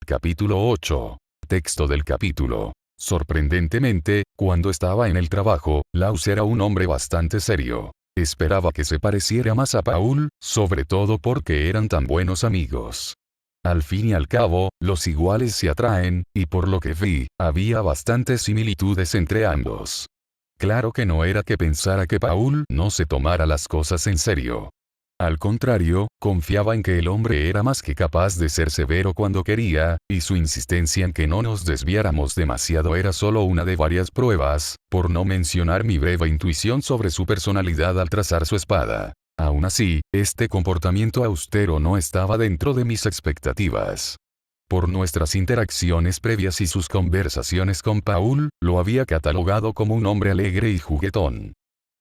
Capítulo 8. Texto del capítulo. Sorprendentemente, cuando estaba en el trabajo, Laus era un hombre bastante serio. Esperaba que se pareciera más a Paul, sobre todo porque eran tan buenos amigos. Al fin y al cabo, los iguales se atraen, y por lo que vi, había bastantes similitudes entre ambos. Claro que no era que pensara que Paul no se tomara las cosas en serio. Al contrario, confiaba en que el hombre era más que capaz de ser severo cuando quería, y su insistencia en que no nos desviáramos demasiado era solo una de varias pruebas, por no mencionar mi breve intuición sobre su personalidad al trazar su espada. Aún así, este comportamiento austero no estaba dentro de mis expectativas. Por nuestras interacciones previas y sus conversaciones con Paul, lo había catalogado como un hombre alegre y juguetón.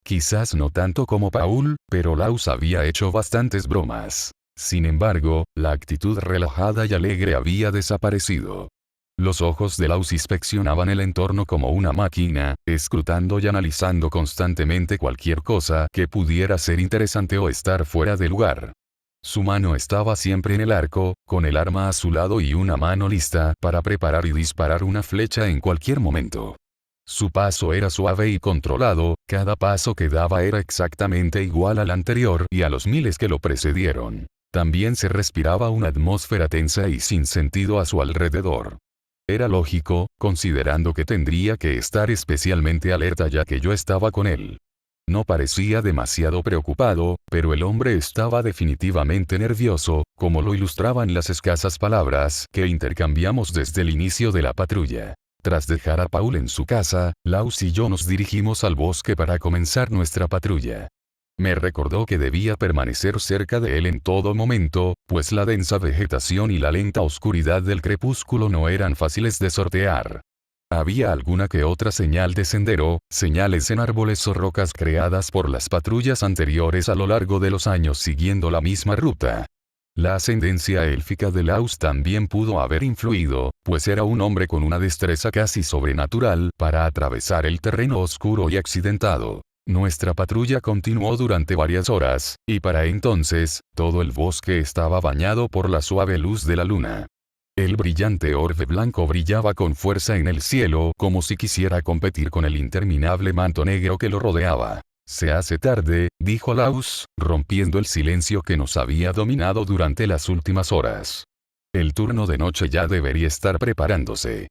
Quizás no tanto como Paul, pero Laus había hecho bastantes bromas. Sin embargo, la actitud relajada y alegre había desaparecido. Los ojos de Laus inspeccionaban el entorno como una máquina, escrutando y analizando constantemente cualquier cosa que pudiera ser interesante o estar fuera de lugar. Su mano estaba siempre en el arco, con el arma a su lado y una mano lista para preparar y disparar una flecha en cualquier momento. Su paso era suave y controlado, cada paso que daba era exactamente igual al anterior y a los miles que lo precedieron. También se respiraba una atmósfera tensa y sin sentido a su alrededor. Era lógico, considerando que tendría que estar especialmente alerta ya que yo estaba con él. No parecía demasiado preocupado, pero el hombre estaba definitivamente nervioso, como lo ilustraban las escasas palabras que intercambiamos desde el inicio de la patrulla. Tras dejar a Paul en su casa, Laus y yo nos dirigimos al bosque para comenzar nuestra patrulla. Me recordó que debía permanecer cerca de él en todo momento, pues la densa vegetación y la lenta oscuridad del crepúsculo no eran fáciles de sortear. Había alguna que otra señal de sendero, señales en árboles o rocas creadas por las patrullas anteriores a lo largo de los años siguiendo la misma ruta. La ascendencia élfica de Laus también pudo haber influido, pues era un hombre con una destreza casi sobrenatural para atravesar el terreno oscuro y accidentado. Nuestra patrulla continuó durante varias horas, y para entonces, todo el bosque estaba bañado por la suave luz de la luna. El brillante orbe blanco brillaba con fuerza en el cielo como si quisiera competir con el interminable manto negro que lo rodeaba. Se hace tarde, dijo Laus, rompiendo el silencio que nos había dominado durante las últimas horas. El turno de noche ya debería estar preparándose.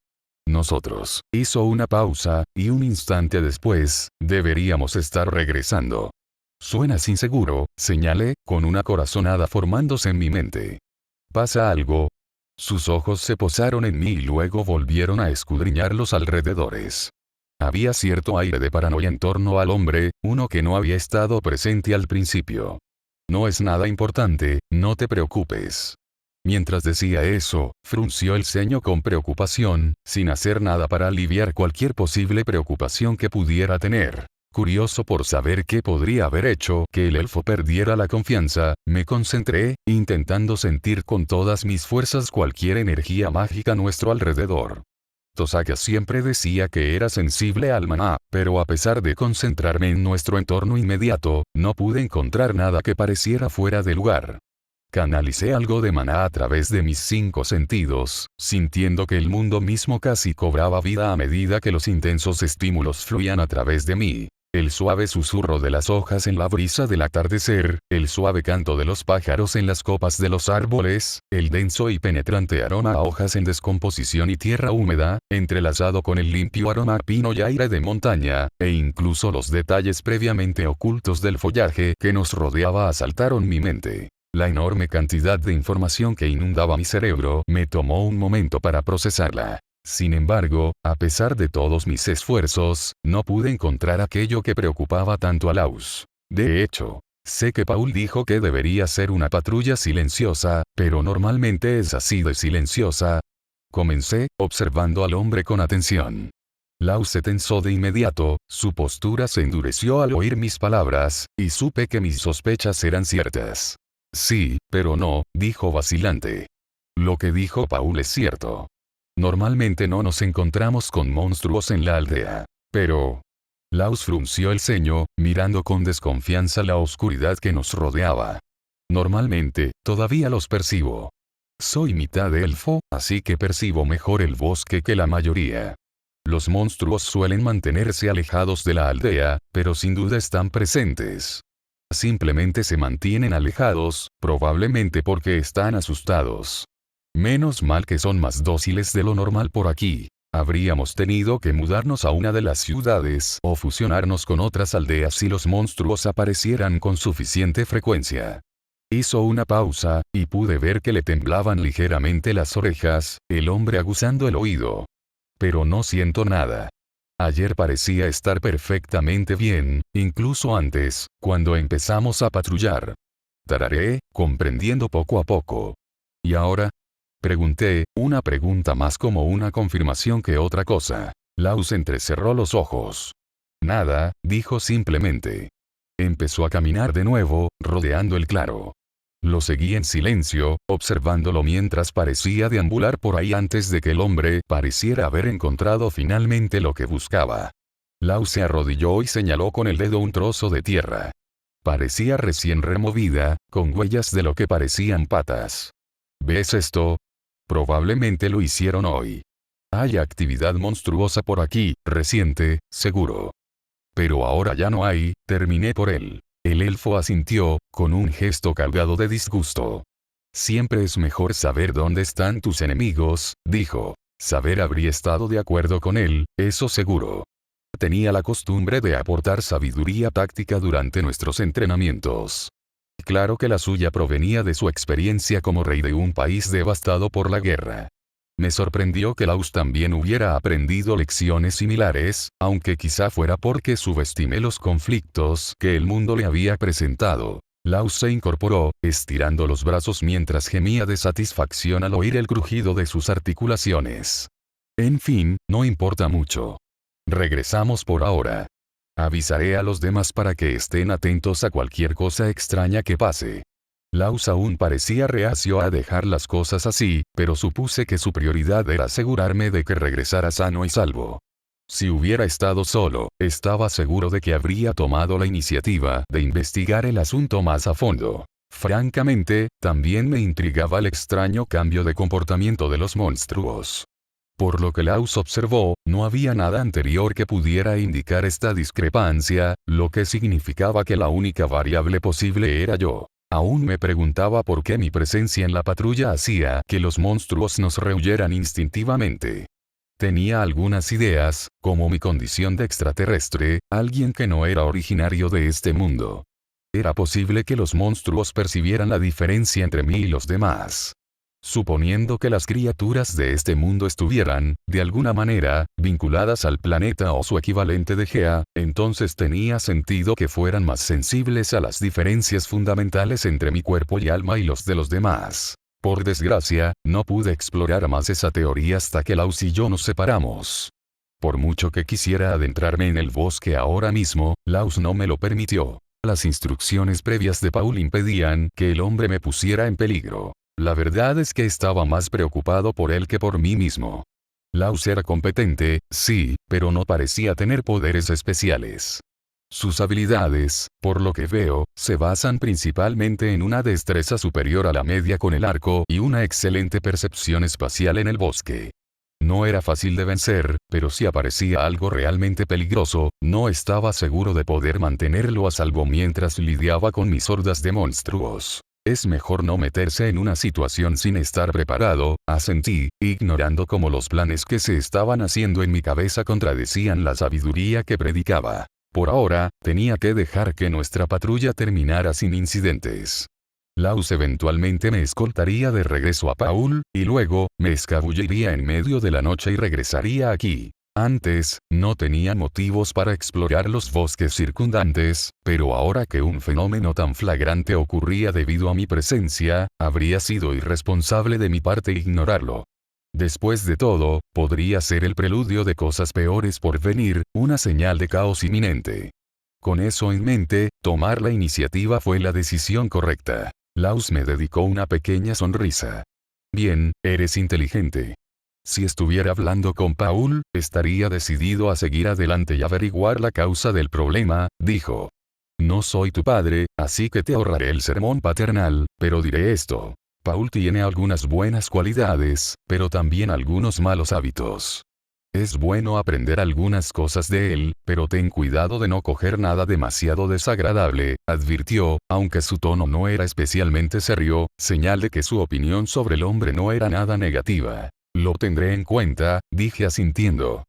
Nosotros, hizo una pausa, y un instante después, deberíamos estar regresando. Suenas inseguro, señalé, con una corazonada formándose en mi mente. ¿Pasa algo? Sus ojos se posaron en mí y luego volvieron a escudriñar los alrededores. Había cierto aire de paranoia en torno al hombre, uno que no había estado presente al principio. No es nada importante, no te preocupes. Mientras decía eso, frunció el ceño con preocupación, sin hacer nada para aliviar cualquier posible preocupación que pudiera tener. Curioso por saber qué podría haber hecho que el elfo perdiera la confianza, me concentré, intentando sentir con todas mis fuerzas cualquier energía mágica a nuestro alrededor. Tosaka siempre decía que era sensible al maná, pero a pesar de concentrarme en nuestro entorno inmediato, no pude encontrar nada que pareciera fuera de lugar. Canalicé algo de maná a través de mis 5 sentidos, sintiendo que el mundo mismo casi cobraba vida a medida que los intensos estímulos fluían a través de mí. El suave susurro de las hojas en la brisa del atardecer, el suave canto de los pájaros en las copas de los árboles, el denso y penetrante aroma a hojas en descomposición y tierra húmeda, entrelazado con el limpio aroma a pino y aire de montaña, e incluso los detalles previamente ocultos del follaje que nos rodeaba asaltaron mi mente. La enorme cantidad de información que inundaba mi cerebro me tomó un momento para procesarla. Sin embargo, a pesar de todos mis esfuerzos, no pude encontrar aquello que preocupaba tanto a Laus. De hecho, sé que Paul dijo que debería ser una patrulla silenciosa, pero normalmente es así de silenciosa. Comencé, observando al hombre con atención. Laus se tensó de inmediato, su postura se endureció al oír mis palabras, y supe que mis sospechas eran ciertas. Sí, pero no, dijo vacilante. Lo que dijo Paul es cierto. Normalmente no nos encontramos con monstruos en la aldea. Pero... Laus frunció el ceño, mirando con desconfianza la oscuridad que nos rodeaba. Normalmente, todavía los percibo. Soy mitad elfo, así que percibo mejor el bosque que la mayoría. Los monstruos suelen mantenerse alejados de la aldea, pero sin duda están presentes. Simplemente se mantienen alejados, probablemente porque están asustados. Menos mal que son más dóciles de lo normal por aquí. Habríamos tenido que mudarnos a una de las ciudades o fusionarnos con otras aldeas si los monstruos aparecieran con suficiente frecuencia. Hizo una pausa, y pude ver que le temblaban ligeramente las orejas, el hombre aguzando el oído. Pero no siento nada. Ayer parecía estar perfectamente bien, incluso antes, cuando empezamos a patrullar. Tarareé, comprendiendo poco a poco. ¿Y ahora? Pregunté, una pregunta más como una confirmación que otra cosa. Laus entrecerró los ojos. Nada, dijo simplemente. Empezó a caminar de nuevo, rodeando el claro. Lo seguí en silencio, observándolo mientras parecía deambular por ahí antes de que el hombre pareciera haber encontrado finalmente lo que buscaba. Lau se arrodilló y señaló con el dedo un trozo de tierra. Parecía recién removida, con huellas de lo que parecían patas. ¿Ves esto? Probablemente lo hicieron hoy. Hay actividad monstruosa por aquí, reciente, seguro. Pero ahora ya no hay, terminé por él. El elfo asintió, con un gesto cargado de disgusto. Siempre es mejor saber dónde están tus enemigos, dijo. Saber habría estado de acuerdo con él, eso seguro. Tenía la costumbre de aportar sabiduría táctica durante nuestros entrenamientos. Claro que la suya provenía de su experiencia como rey de un país devastado por la guerra. Me sorprendió que Laus también hubiera aprendido lecciones similares, aunque quizá fuera porque subestimé los conflictos que el mundo le había presentado. Laus se incorporó, estirando los brazos mientras gemía de satisfacción al oír el crujido de sus articulaciones. En fin, no importa mucho. Regresamos por ahora. Avisaré a los demás para que estén atentos a cualquier cosa extraña que pase. Laus aún parecía reacio a dejar las cosas así, pero supuse que su prioridad era asegurarme de que regresara sano y salvo. Si hubiera estado solo, estaba seguro de que habría tomado la iniciativa de investigar el asunto más a fondo. Francamente, también me intrigaba el extraño cambio de comportamiento de los monstruos. Por lo que Laus observó, no había nada anterior que pudiera indicar esta discrepancia, lo que significaba que la única variable posible era yo. Aún me preguntaba por qué mi presencia en la patrulla hacía que los monstruos nos rehuyeran instintivamente. Tenía algunas ideas, como mi condición de extraterrestre, alguien que no era originario de este mundo. Era posible que los monstruos percibieran la diferencia entre mí y los demás. Suponiendo que las criaturas de este mundo estuvieran, de alguna manera, vinculadas al planeta o su equivalente de Gea, entonces tenía sentido que fueran más sensibles a las diferencias fundamentales entre mi cuerpo y alma y los de los demás. Por desgracia, no pude explorar más esa teoría hasta que Laus y yo nos separamos. Por mucho que quisiera adentrarme en el bosque ahora mismo, Laus no me lo permitió. Las instrucciones previas de Paul impedían que el hombre me pusiera en peligro. La verdad es que estaba más preocupado por él que por mí mismo. Laus era competente, sí, pero no parecía tener poderes especiales. Sus habilidades, por lo que veo, se basan principalmente en una destreza superior a la media con el arco y una excelente percepción espacial en el bosque. No era fácil de vencer, pero si aparecía algo realmente peligroso, no estaba seguro de poder mantenerlo a salvo mientras lidiaba con mis hordas de monstruos. Es mejor no meterse en una situación sin estar preparado, asentí, ignorando cómo los planes que se estaban haciendo en mi cabeza contradecían la sabiduría que predicaba. Por ahora, tenía que dejar que nuestra patrulla terminara sin incidentes. Laus eventualmente me escoltaría de regreso a Paul, y luego, me escabulliría en medio de la noche y regresaría aquí. Antes, no tenía motivos para explorar los bosques circundantes, pero ahora que un fenómeno tan flagrante ocurría debido a mi presencia, habría sido irresponsable de mi parte ignorarlo. Después de todo, podría ser el preludio de cosas peores por venir, una señal de caos inminente. Con eso en mente, tomar la iniciativa fue la decisión correcta. Laus me dedicó una pequeña sonrisa. Bien, eres inteligente. Si estuviera hablando con Paul, estaría decidido a seguir adelante y averiguar la causa del problema, dijo. No soy tu padre, así que te ahorraré el sermón paternal, pero diré esto. Paul tiene algunas buenas cualidades, pero también algunos malos hábitos. Es bueno aprender algunas cosas de él, pero ten cuidado de no coger nada demasiado desagradable, advirtió, aunque su tono no era especialmente serio, señal de que su opinión sobre el hombre no era nada negativa. Lo tendré en cuenta, dije asintiendo.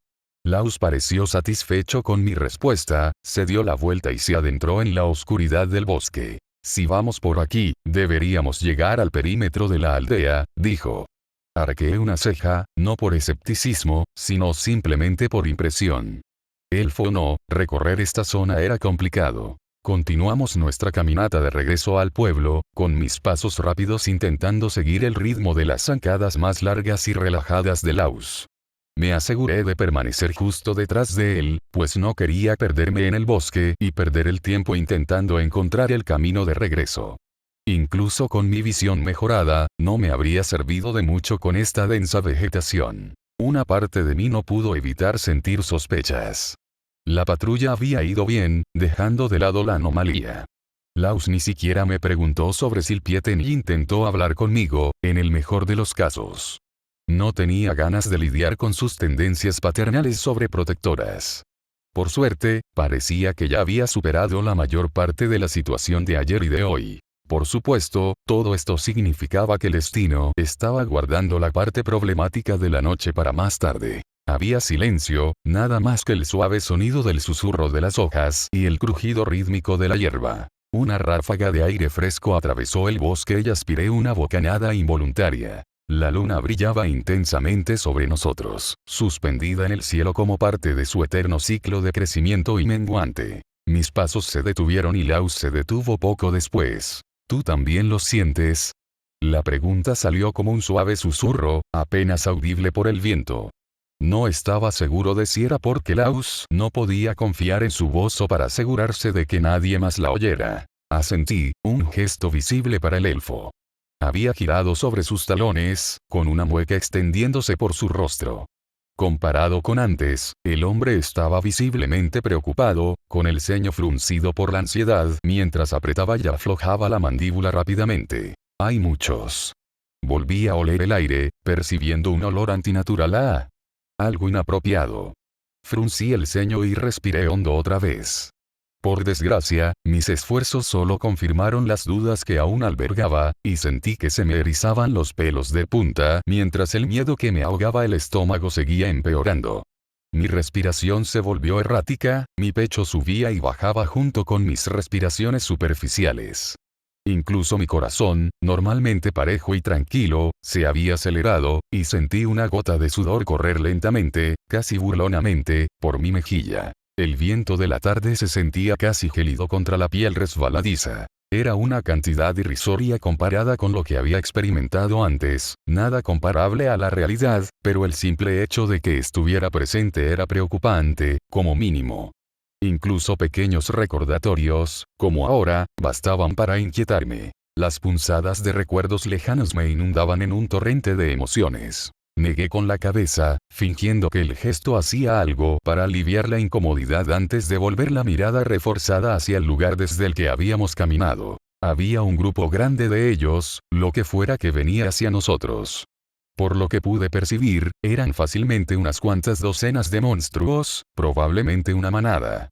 Laus pareció satisfecho con mi respuesta, se dio la vuelta y se adentró en la oscuridad del bosque. Si vamos por aquí, deberíamos llegar al perímetro de la aldea, dijo. Arqueé una ceja, no por escepticismo, sino simplemente por impresión. Elfo o no, recorrer esta zona era complicado. Continuamos nuestra caminata de regreso al pueblo, con mis pasos rápidos intentando seguir el ritmo de las zancadas más largas y relajadas de Laus. Me aseguré de permanecer justo detrás de él, pues no quería perderme en el bosque y perder el tiempo intentando encontrar el camino de regreso. Incluso con mi visión mejorada, no me habría servido de mucho con esta densa vegetación. Una parte de mí no pudo evitar sentir sospechas. La patrulla había ido bien, dejando de lado la anomalía. Laus ni siquiera me preguntó sobre Silpiete ni intentó hablar conmigo, en el mejor de los casos. No tenía ganas de lidiar con sus tendencias paternales sobreprotectoras. Por suerte, parecía que ya había superado la mayor parte de la situación de ayer y de hoy. Por supuesto, todo esto significaba que el destino estaba guardando la parte problemática de la noche para más tarde. Había silencio, nada más que el suave sonido del susurro de las hojas y el crujido rítmico de la hierba. Una ráfaga de aire fresco atravesó el bosque y aspiré una bocanada involuntaria. La luna brillaba intensamente sobre nosotros, suspendida en el cielo como parte de su eterno ciclo de crecimiento y menguante. Mis pasos se detuvieron y Laus se detuvo poco después. ¿Tú también lo sientes? La pregunta salió como un suave susurro, apenas audible por el viento. No estaba seguro de si era porque Laus no podía confiar en su voz o para asegurarse de que nadie más la oyera. Asentí, un gesto visible para el elfo. Había girado sobre sus talones, con una mueca extendiéndose por su rostro. Comparado con antes, el hombre estaba visiblemente preocupado, con el ceño fruncido por la ansiedad mientras apretaba y aflojaba la mandíbula rápidamente. Hay muchos. Volví a oler el aire, percibiendo un olor antinatural a algo inapropiado. Fruncí el ceño y respiré hondo otra vez. Por desgracia, mis esfuerzos solo confirmaron las dudas que aún albergaba, y sentí que se me erizaban los pelos de punta mientras el miedo que me ahogaba el estómago seguía empeorando. Mi respiración se volvió errática, mi pecho subía y bajaba junto con mis respiraciones superficiales. Incluso mi corazón, normalmente parejo y tranquilo, se había acelerado, y sentí una gota de sudor correr lentamente, casi burlonamente, por mi mejilla. El viento de la tarde se sentía casi gélido contra la piel resbaladiza. Era una cantidad irrisoria comparada con lo que había experimentado antes, nada comparable a la realidad, pero el simple hecho de que estuviera presente era preocupante, como mínimo. Incluso pequeños recordatorios, como ahora, bastaban para inquietarme. Las punzadas de recuerdos lejanos me inundaban en un torrente de emociones. Negué con la cabeza, fingiendo que el gesto hacía algo para aliviar la incomodidad antes de volver la mirada reforzada hacia el lugar desde el que habíamos caminado. Había un grupo grande de ellos, lo que fuera que venía hacia nosotros. Por lo que pude percibir, eran fácilmente unas cuantas docenas de monstruos, probablemente una manada.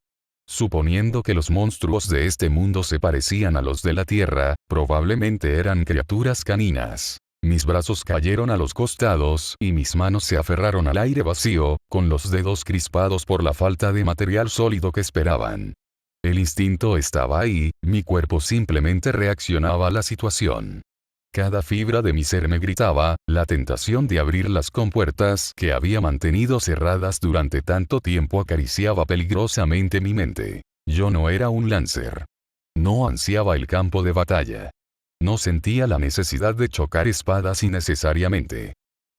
Suponiendo que los monstruos de este mundo se parecían a los de la Tierra, probablemente eran criaturas caninas. Mis brazos cayeron a los costados y mis manos se aferraron al aire vacío, con los dedos crispados por la falta de material sólido que esperaban. El instinto estaba ahí, mi cuerpo simplemente reaccionaba a la situación. Cada fibra de mi ser me gritaba, la tentación de abrir las compuertas que había mantenido cerradas durante tanto tiempo acariciaba peligrosamente mi mente. Yo no era un Lancer. No ansiaba el campo de batalla. No sentía la necesidad de chocar espadas innecesariamente.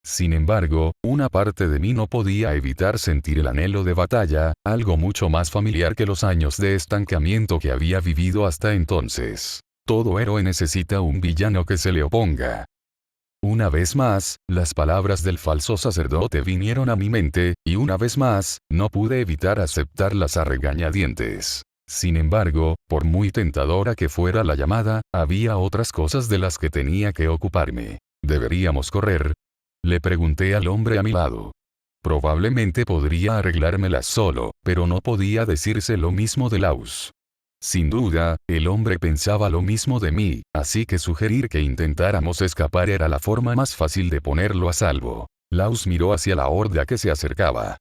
Sin embargo, una parte de mí no podía evitar sentir el anhelo de batalla, algo mucho más familiar que los años de estancamiento que había vivido hasta entonces. Todo héroe necesita un villano que se le oponga. Una vez más, las palabras del falso sacerdote vinieron a mi mente, y una vez más, no pude evitar aceptarlas a regañadientes. Sin embargo, por muy tentadora que fuera la llamada, había otras cosas de las que tenía que ocuparme. ¿Deberíamos correr? Le pregunté al hombre a mi lado. Probablemente podría arreglármelas solo, pero no podía decirse lo mismo de Laus. Sin duda, el hombre pensaba lo mismo de mí, así que sugerir que intentáramos escapar era la forma más fácil de ponerlo a salvo. Laus miró hacia la horda que se acercaba.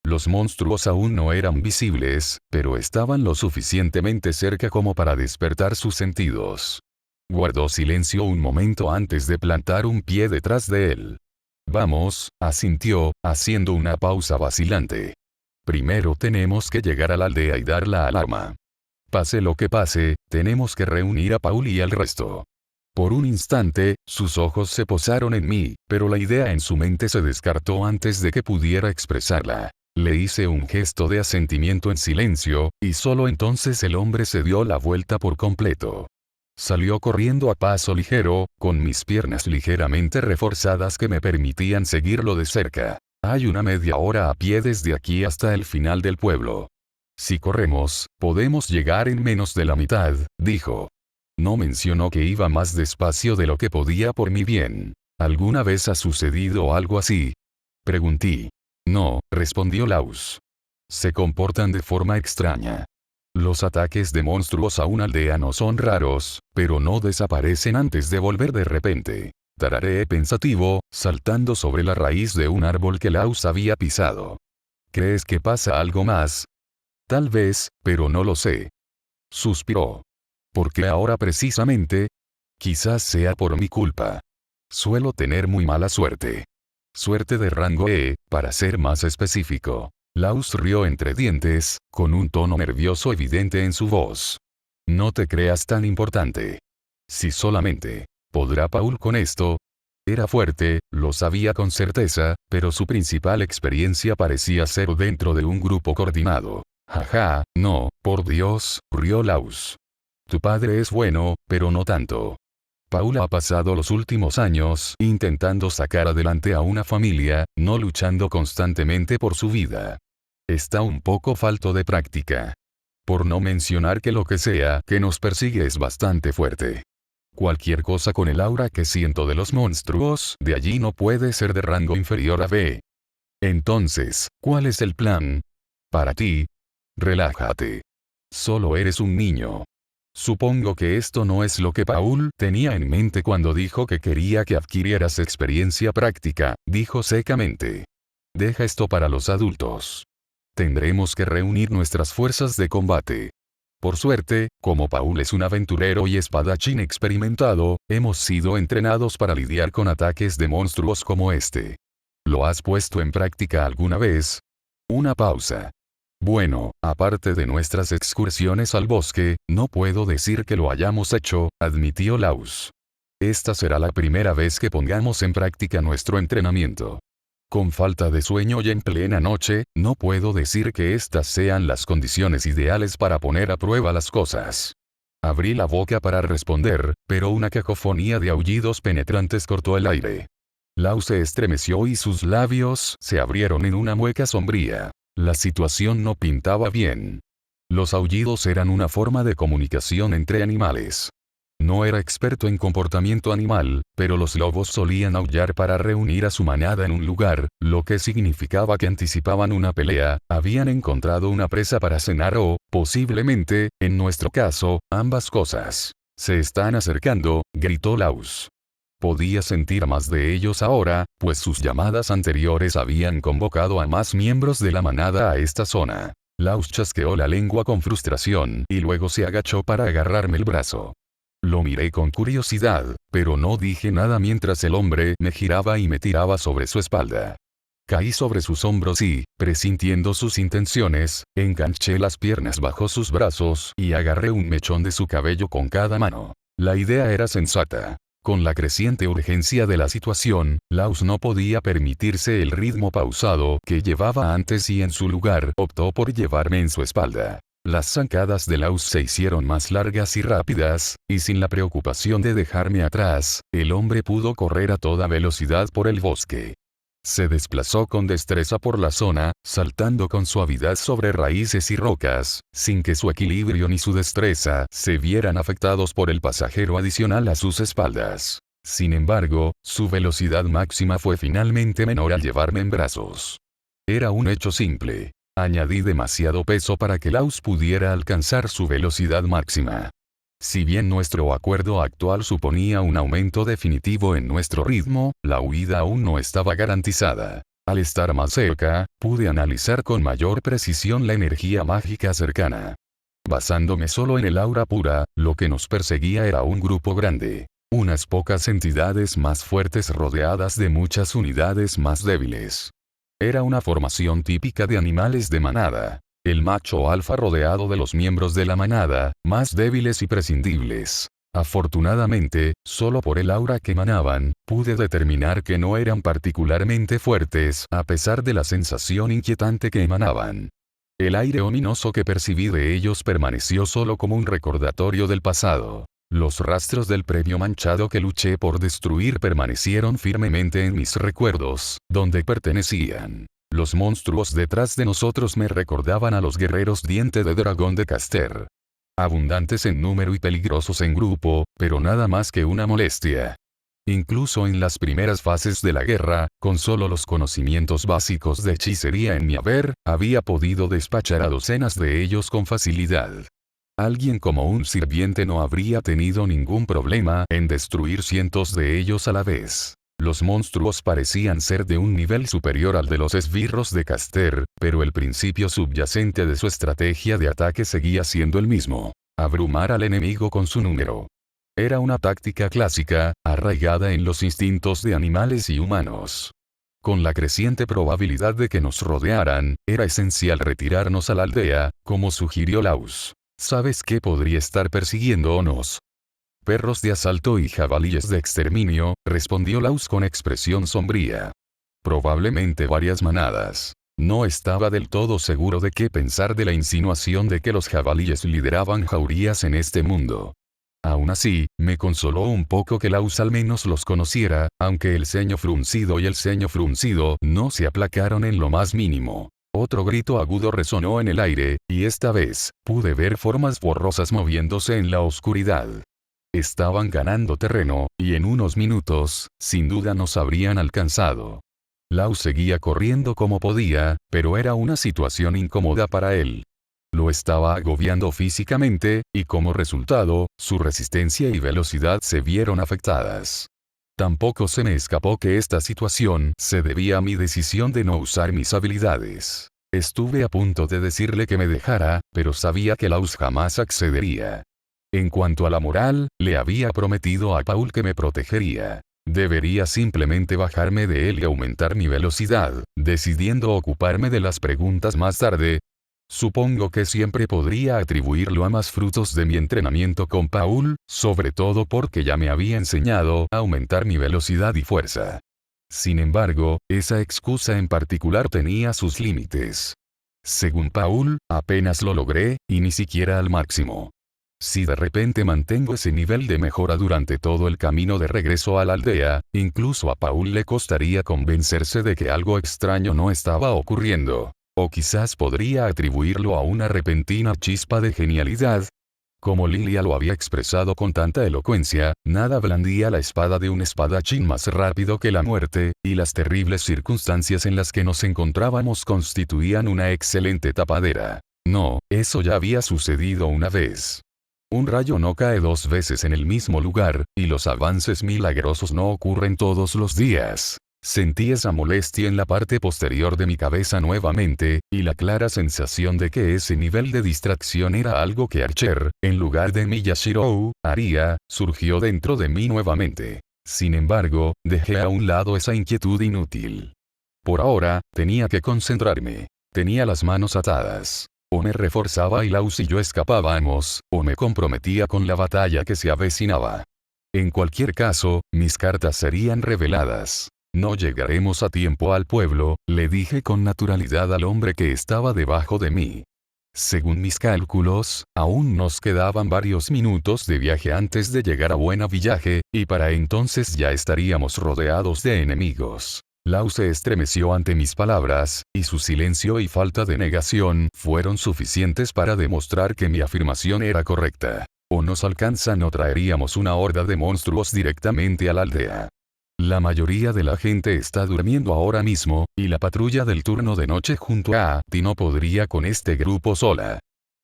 Los monstruos aún no eran visibles, pero estaban lo suficientemente cerca como para despertar sus sentidos. Guardó silencio un momento antes de plantar un pie detrás de él. Vamos, asintió, haciendo una pausa vacilante. Primero tenemos que llegar a la aldea y dar la alarma. Pase lo que pase, tenemos que reunir a Paul y al resto. Por un instante, sus ojos se posaron en mí, pero la idea en su mente se descartó antes de que pudiera expresarla. Le hice un gesto de asentimiento en silencio, y solo entonces el hombre se dio la vuelta por completo. Salió corriendo a paso ligero, con mis piernas ligeramente reforzadas que me permitían seguirlo de cerca. Hay una media hora a pie desde aquí hasta el final del pueblo. Si corremos, podemos llegar en menos de la mitad, dijo. No mencionó que iba más despacio de lo que podía por mi bien. ¿Alguna vez ha sucedido algo así? Pregunté. No, respondió Laus. Se comportan de forma extraña. Los ataques de monstruos a una aldea no son raros, pero no desaparecen antes de volver de repente. Tarareé pensativo, saltando sobre la raíz de un árbol que Laus había pisado. ¿Crees que pasa algo más? Tal vez, pero no lo sé. Suspiró. ¿Por qué ahora precisamente? Quizás sea por mi culpa. Suelo tener muy mala suerte. Suerte de rango E, para ser más específico. Laus rió entre dientes, con un tono nervioso evidente en su voz. No te creas tan importante. Si solamente podrá Paul con esto. Era fuerte, lo sabía con certeza, pero su principal experiencia parecía ser dentro de un grupo coordinado. Jaja, no, por Dios, rió Laus. Tu padre es bueno, pero no tanto. Paul ha pasado los últimos años intentando sacar adelante a una familia, no luchando constantemente por su vida. Está un poco falto de práctica. Por no mencionar que lo que sea que nos persigue es bastante fuerte. Cualquier cosa con el aura que siento de los monstruos de allí no puede ser de rango inferior a B. Entonces, ¿cuál es el plan? Para ti. Relájate. Solo eres un niño. Supongo que esto no es lo que Paul tenía en mente cuando dijo que quería que adquirieras experiencia práctica, dijo secamente. Deja esto para los adultos. Tendremos que reunir nuestras fuerzas de combate. Por suerte, como Paul es un aventurero y espadachín experimentado, hemos sido entrenados para lidiar con ataques de monstruos como este. ¿Lo has puesto en práctica alguna vez? Una pausa. Bueno, aparte de nuestras excursiones al bosque, no puedo decir que lo hayamos hecho, admitió Laus. Esta será la primera vez que pongamos en práctica nuestro entrenamiento. Con falta de sueño y en plena noche, no puedo decir que estas sean las condiciones ideales para poner a prueba las cosas. Abrí la boca para responder, pero una cacofonía de aullidos penetrantes cortó el aire. Laus se estremeció y sus labios se abrieron en una mueca sombría. La situación no pintaba bien. Los aullidos eran una forma de comunicación entre animales. No era experto en comportamiento animal, pero los lobos solían aullar para reunir a su manada en un lugar, lo que significaba que anticipaban una pelea, habían encontrado una presa para cenar o, posiblemente, en nuestro caso, ambas cosas. Se están acercando, gritó Laus. Podía sentir más de ellos ahora, pues sus llamadas anteriores habían convocado a más miembros de la manada a esta zona. Laus chasqueó la lengua con frustración y luego se agachó para agarrarme el brazo. Lo miré con curiosidad, pero no dije nada mientras el hombre me giraba y me tiraba sobre su espalda. Caí sobre sus hombros y, presintiendo sus intenciones, enganché las piernas bajo sus brazos y agarré un mechón de su cabello con cada mano. La idea era sensata. Con la creciente urgencia de la situación, Laus no podía permitirse el ritmo pausado que llevaba antes y en su lugar optó por llevarme en su espalda. Las zancadas de Laus se hicieron más largas y rápidas, y sin la preocupación de dejarme atrás, el hombre pudo correr a toda velocidad por el bosque. Se desplazó con destreza por la zona, saltando con suavidad sobre raíces y rocas, sin que su equilibrio ni su destreza se vieran afectados por el pasajero adicional a sus espaldas. Sin embargo, su velocidad máxima fue finalmente menor al llevarme en brazos. Era un hecho simple. Añadí demasiado peso para que Laus pudiera alcanzar su velocidad máxima. Si bien nuestro acuerdo actual suponía un aumento definitivo en nuestro ritmo, la huida aún no estaba garantizada. Al estar más cerca, pude analizar con mayor precisión la energía mágica cercana. Basándome solo en el aura pura, lo que nos perseguía era un grupo grande. Unas pocas entidades más fuertes rodeadas de muchas unidades más débiles. Era una formación típica de animales de manada. El macho alfa rodeado de los miembros de la manada, más débiles y prescindibles. Afortunadamente, solo por el aura que emanaban, pude determinar que no eran particularmente fuertes, a pesar de la sensación inquietante que emanaban. El aire ominoso que percibí de ellos permaneció solo como un recordatorio del pasado. Los rastros del previo manchado que luché por destruir permanecieron firmemente en mis recuerdos, donde pertenecían. Los monstruos detrás de nosotros me recordaban a los guerreros diente de dragón de Caster. Abundantes en número y peligrosos en grupo, pero nada más que una molestia. Incluso en las primeras fases de la guerra, con solo los conocimientos básicos de hechicería en mi haber, había podido despachar a docenas de ellos con facilidad. Alguien como un sirviente no habría tenido ningún problema en destruir cientos de ellos a la vez. Los monstruos parecían ser de un nivel superior al de los esbirros de Caster, pero el principio subyacente de su estrategia de ataque seguía siendo el mismo: abrumar al enemigo con su número. Era una táctica clásica, arraigada en los instintos de animales y humanos. Con la creciente probabilidad de que nos rodearan, era esencial retirarnos a la aldea, como sugirió Laus. ¿Sabes qué podría estar persiguiéndonos? Perros de asalto y jabalíes de exterminio, respondió Laus con expresión sombría. Probablemente varias manadas. No estaba del todo seguro de qué pensar de la insinuación de que los jabalíes lideraban jaurías en este mundo. Aún así, me consoló un poco que Laus al menos los conociera, aunque el ceño fruncido y el ceño fruncido no se aplacaron en lo más mínimo. Otro grito agudo resonó en el aire, y esta vez, pude ver formas borrosas moviéndose en la oscuridad. Estaban ganando terreno, y en unos minutos, sin duda nos habrían alcanzado. Laus seguía corriendo como podía, pero era una situación incómoda para él. Lo estaba agobiando físicamente, y como resultado, su resistencia y velocidad se vieron afectadas. Tampoco se me escapó que esta situación se debía a mi decisión de no usar mis habilidades. Estuve a punto de decirle que me dejara, pero sabía que Laus jamás accedería. En cuanto a la moral, le había prometido a Paul que me protegería. Debería simplemente bajarme de él y aumentar mi velocidad, decidiendo ocuparme de las preguntas más tarde. Supongo que siempre podría atribuirlo a más frutos de mi entrenamiento con Paul, sobre todo porque ya me había enseñado a aumentar mi velocidad y fuerza. Sin embargo, esa excusa en particular tenía sus límites. Según Paul, apenas lo logré, y ni siquiera al máximo. Si de repente mantengo ese nivel de mejora durante todo el camino de regreso a la aldea, incluso a Paul le costaría convencerse de que algo extraño no estaba ocurriendo. O quizás podría atribuirlo a una repentina chispa de genialidad. Como Lilia lo había expresado con tanta elocuencia, nada blandía la espada de un espadachín más rápido que la muerte, y las terribles circunstancias en las que nos encontrábamos constituían una excelente tapadera. No, eso ya había sucedido una vez. Un rayo no cae dos veces en el mismo lugar, y los avances milagrosos no ocurren todos los días. Sentí esa molestia en la parte posterior de mi cabeza nuevamente, y la clara sensación de que ese nivel de distracción era algo que Archer, en lugar de Miyashiro, haría, surgió dentro de mí nuevamente. Sin embargo, dejé a un lado esa inquietud inútil. Por ahora, tenía que concentrarme. Tenía las manos atadas. O me reforzaba y Laus y yo escapábamos, o me comprometía con la batalla que se avecinaba. En cualquier caso, mis cartas serían reveladas. No llegaremos a tiempo al pueblo, le dije con naturalidad al hombre que estaba debajo de mí. Según mis cálculos, aún nos quedaban varios minutos de viaje antes de llegar a Buena Villaje, y para entonces ya estaríamos rodeados de enemigos. Lau se estremeció ante mis palabras, y su silencio y falta de negación fueron suficientes para demostrar que mi afirmación era correcta. O nos alcanzan o traeríamos una horda de monstruos directamente a la aldea. La mayoría de la gente está durmiendo ahora mismo, y la patrulla del turno de noche junto a ti no podría con este grupo sola.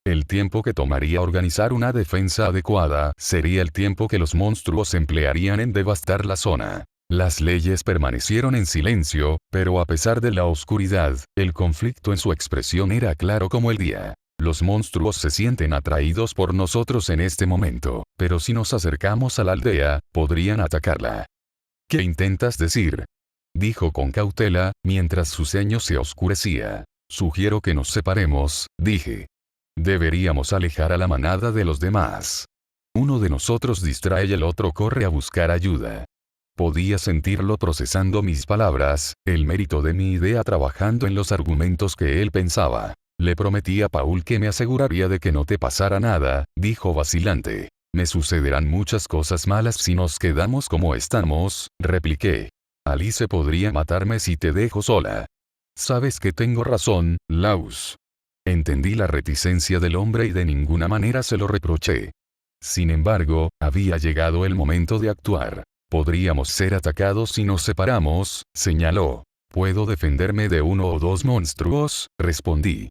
El tiempo que tomaría organizar una defensa adecuada sería el tiempo que los monstruos emplearían en devastar la zona. Las leyes permanecieron en silencio, pero a pesar de la oscuridad, el conflicto en su expresión era claro como el día. Los monstruos se sienten atraídos por nosotros en este momento, pero si nos acercamos a la aldea, podrían atacarla. ¿Qué intentas decir? Dijo con cautela, mientras su ceño se oscurecía. Sugiero que nos separemos, dije. Deberíamos alejar a la manada de los demás. Uno de nosotros distrae y el otro corre a buscar ayuda. Podía sentirlo procesando mis palabras, el mérito de mi idea trabajando en los argumentos que él pensaba. Le prometí a Paul que me aseguraría de que no te pasara nada, dijo vacilante. Me sucederán muchas cosas malas si nos quedamos como estamos, repliqué. Alice podría matarme si te dejo sola. Sabes que tengo razón, Laus. Entendí la reticencia del hombre y de ninguna manera se lo reproché. Sin embargo, había llegado el momento de actuar. Podríamos ser atacados si nos separamos, señaló. ¿Puedo defenderme de uno o dos monstruos?, respondí.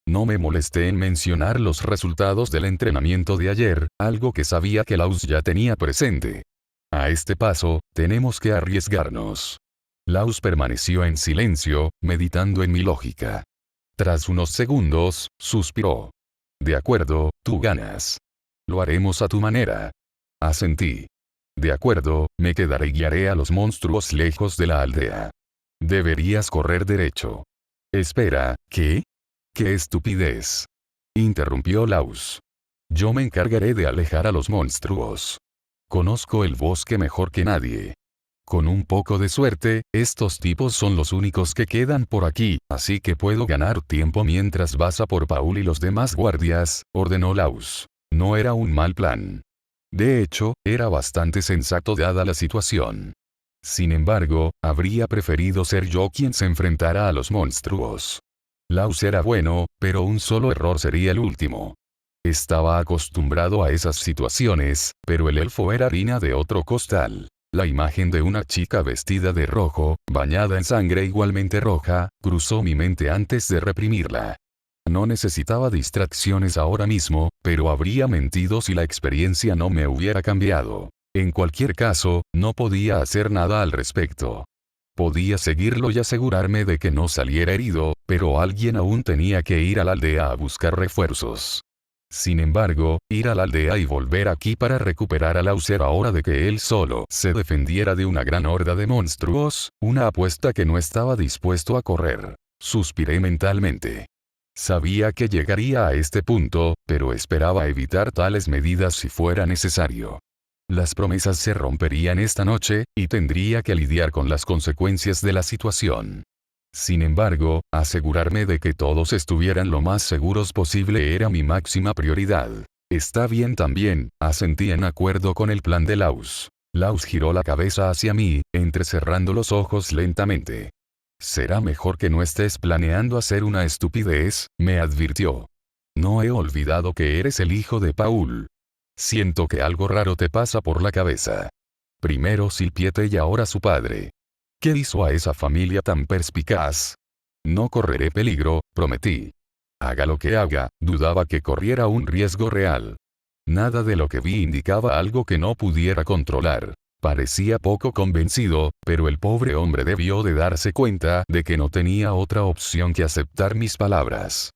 No me molesté en mencionar los resultados del entrenamiento de ayer, algo que sabía que Laus ya tenía presente. A este paso, tenemos que arriesgarnos. Laus permaneció en silencio, meditando en mi lógica. Tras unos segundos, suspiró. De acuerdo, tú ganas. Lo haremos a tu manera. Asentí. De acuerdo, me quedaré y guiaré a los monstruos lejos de la aldea. Deberías correr derecho. Espera, ¿qué? ¡Qué estupidez! Interrumpió Laus. Yo me encargaré de alejar a los monstruos. Conozco el bosque mejor que nadie. Con un poco de suerte, estos tipos son los únicos que quedan por aquí, así que puedo ganar tiempo mientras vas a por Paul y los demás guardias, ordenó Laus. No era un mal plan. De hecho, era bastante sensato dada la situación. Sin embargo, habría preferido ser yo quien se enfrentara a los monstruos. Laus era bueno, pero un solo error sería el último. Estaba acostumbrado a esas situaciones, pero el elfo era harina de otro costal. La imagen de una chica vestida de rojo, bañada en sangre igualmente roja, cruzó mi mente antes de reprimirla. No necesitaba distracciones ahora mismo, pero habría mentido si la experiencia no me hubiera cambiado. En cualquier caso, no podía hacer nada al respecto. Podía seguirlo y asegurarme de que no saliera herido, pero alguien aún tenía que ir a la aldea a buscar refuerzos. Sin embargo, ir a la aldea y volver aquí para recuperar a Laus era hora de que él solo se defendiera de una gran horda de monstruos, una apuesta que no estaba dispuesto a correr. Suspiré mentalmente. Sabía que llegaría a este punto, pero esperaba evitar tales medidas si fuera necesario. Las promesas se romperían esta noche, y tendría que lidiar con las consecuencias de la situación. Sin embargo, asegurarme de que todos estuvieran lo más seguros posible era mi máxima prioridad. Está bien también, asentí en acuerdo con el plan de Laus. Laus giró la cabeza hacia mí, entrecerrando los ojos lentamente. Será mejor que no estés planeando hacer una estupidez, me advirtió. No he olvidado que eres el hijo de Paul. Siento que algo raro te pasa por la cabeza. Primero Silpiete y ahora su padre. ¿Qué hizo a esa familia tan perspicaz? No correré peligro, prometí. Haga lo que haga, dudaba que corriera un riesgo real. Nada de lo que vi indicaba algo que no pudiera controlar. Parecía poco convencido, pero el pobre hombre debió de darse cuenta de que no tenía otra opción que aceptar mis palabras.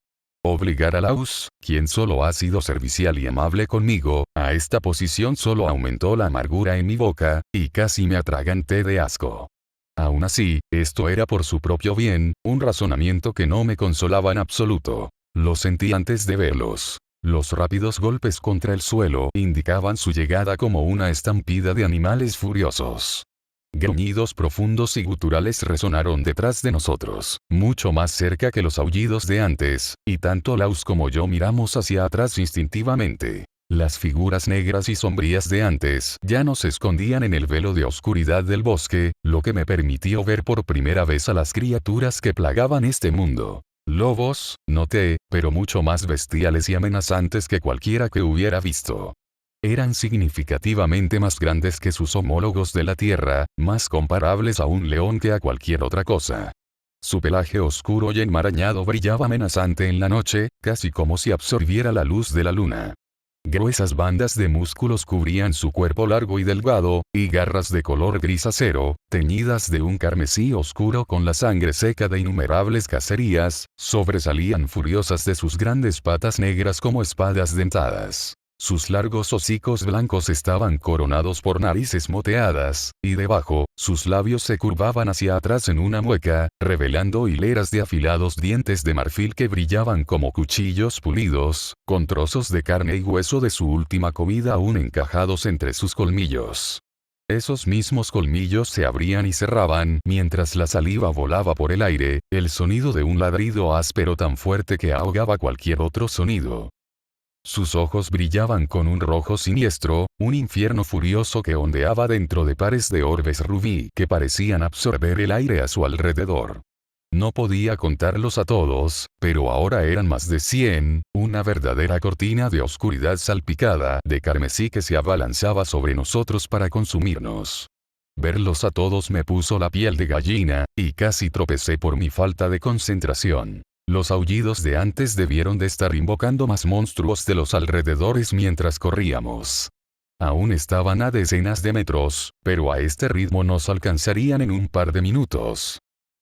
Obligar a Laus, quien solo ha sido servicial y amable conmigo, a esta posición solo aumentó la amargura en mi boca, y casi me atraganté de asco. Aún así, esto era por su propio bien, un razonamiento que no me consolaba en absoluto. Lo sentí antes de verlos. Los rápidos golpes contra el suelo indicaban su llegada como una estampida de animales furiosos. Gruñidos profundos y guturales resonaron detrás de nosotros, mucho más cerca que los aullidos de antes, y tanto Laus como yo miramos hacia atrás instintivamente. Las figuras negras y sombrías de antes ya no se escondían en el velo de oscuridad del bosque, lo que me permitió ver por primera vez a las criaturas que plagaban este mundo. Lobos, noté, pero mucho más bestiales y amenazantes que cualquiera que hubiera visto. Eran significativamente más grandes que sus homólogos de la tierra, más comparables a un león que a cualquier otra cosa. Su pelaje oscuro y enmarañado brillaba amenazante en la noche, casi como si absorbiera la luz de la luna. Gruesas bandas de músculos cubrían su cuerpo largo y delgado, y garras de color gris acero, teñidas de un carmesí oscuro con la sangre seca de innumerables cacerías, sobresalían furiosas de sus grandes patas negras como espadas dentadas. Sus largos hocicos blancos estaban coronados por narices moteadas, y debajo, sus labios se curvaban hacia atrás en una mueca, revelando hileras de afilados dientes de marfil que brillaban como cuchillos pulidos, con trozos de carne y hueso de su última comida aún encajados entre sus colmillos. Esos mismos colmillos se abrían y cerraban mientras la saliva volaba por el aire, el sonido de un ladrido áspero tan fuerte que ahogaba cualquier otro sonido. Sus ojos brillaban con un rojo siniestro, un infierno furioso que ondeaba dentro de pares de orbes rubí que parecían absorber el aire a su alrededor. No podía contarlos a todos, pero ahora eran más de 100, una verdadera cortina de oscuridad salpicada de carmesí que se abalanzaba sobre nosotros para consumirnos. Verlos a todos me puso la piel de gallina, y casi tropecé por mi falta de concentración. Los aullidos de antes debieron de estar invocando más monstruos de los alrededores mientras corríamos. Aún estaban a decenas de metros, pero a este ritmo nos alcanzarían en un par de minutos.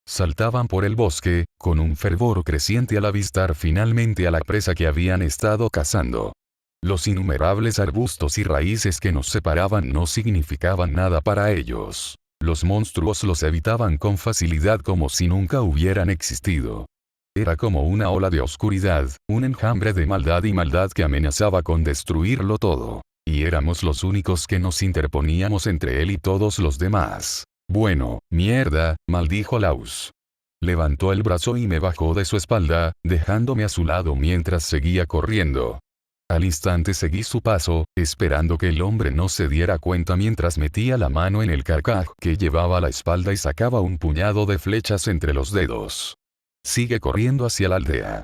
Saltaban por el bosque, con un fervor creciente al avistar finalmente a la presa que habían estado cazando. Los innumerables arbustos y raíces que nos separaban no significaban nada para ellos. Los monstruos los evitaban con facilidad como si nunca hubieran existido. Era como una ola de oscuridad, un enjambre de maldad y maldad que amenazaba con destruirlo todo. Y éramos los únicos que nos interponíamos entre él y todos los demás. Bueno, mierda, maldijo Laus. Levantó el brazo y me bajó de su espalda, dejándome a su lado mientras seguía corriendo. Al instante seguí su paso, esperando que el hombre no se diera cuenta mientras metía la mano en el carcaj que llevaba a la espalda y sacaba un puñado de flechas entre los dedos. Sigue corriendo hacia la aldea.